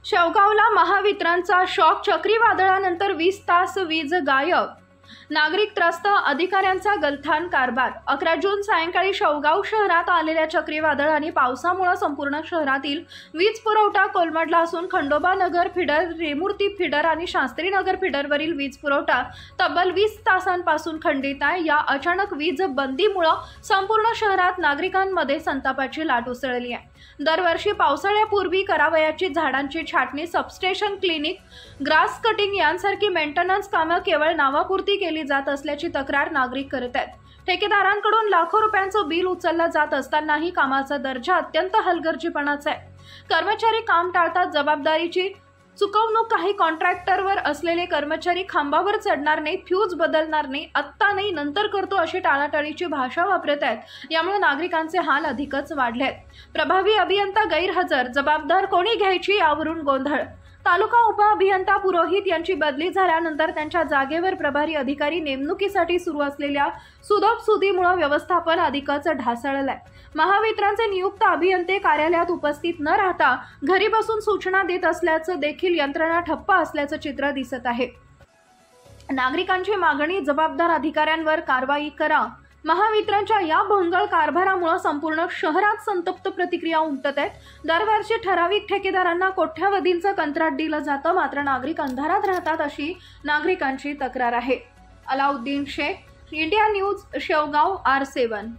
शेवगावला महावितरणचा shock, चक्रीवादळानंतर 20 तास वीज गायब, नागरिक त्रस्त, अधिकाऱ्यांचा गलथान कारभार। 11 जून सायंकाळी शेवगाव शहरात आलेल्या चक्रीवादळ आणि पावसामुळे संपूर्ण शहरातील वीज पुरवठा कोलमडला असून खंडोबा नगर फिडर, रेमूर्ती फिडर आणि शास्त्रीनगर फिडरवरील वीज पुरवठा तब्बल 20 तासांपासून खंडित आहे। या अचानक वीज बंदीमुळे संपूर्ण शहरात नागरिकांमध्ये संतापाची लाट उसळली आहे। दरवर्षी पावसाळ्यापूर्वी करावयाची झाडांची छाटणी, सबस्टेशन क्लिनिक, ग्रास कटिंग यांसारखी मेंटेनन्स कामे केवळ नावापुरती केली जात असल्याची तक्रार नागरिक करत आहेत। ठेकेदारांकडून लाखो रुपयांचं बिल उचललं जात असतानाही कामाचा दर्जा अत्यंत हलगर्जीपणाचा आहे। कर्मचारी काम टाळतात, जबाबदारीची चुकवणूक, काही कॉन्ट्रॅक्टरवर असलेले कर्मचारी खांबावर चढणार नाही, फ्यूज बदलणार नाही, आत्ता नाही नंतर करतो अशी टाळाटाळीची भाषा वापरत आहेत। यामुळे नागरिकांचे हाल अधिकच वाढले आहेत। प्रभावी अभियंता गैरहजर, जबाबदार कोणी घ्यायची यावरून गोंधळ। तालुका उपअभियंता पुरोहित यांची बदली झाल्यानंतर त्यांच्या जागेवर प्रभारी अधिकारी नेमणुकीसाठी सुरू असलेल्या सुदोपसुदीमुळे व्यवस्थापन अधिकच ढासळलंय। महावितरणचे नियुक्त अभियंते कार्यालयात उपस्थित न राहता घरी बसून सूचना देत असल्याचं देखील यंत्रणा ठप्प असल्याचं चित्र दिसत आहे। नागरिकांची मागणी, जबाबदार अधिकाऱ्यांवर कारवाई करा। महावितरणच्या या भोंगळ कारभारामुळे संपूर्ण शहरात संतप्त प्रतिक्रिया उमटत आहेत। दरवर्षी ठराविक ठेकेदारांना कोट्यावधींचं कंत्राट दिलं जातं, मात्र नागरिक अंधारात राहतात अशी नागरिकांची तक्रार आहे। Alauddin Shaikh, India news, Shevgaon, R7।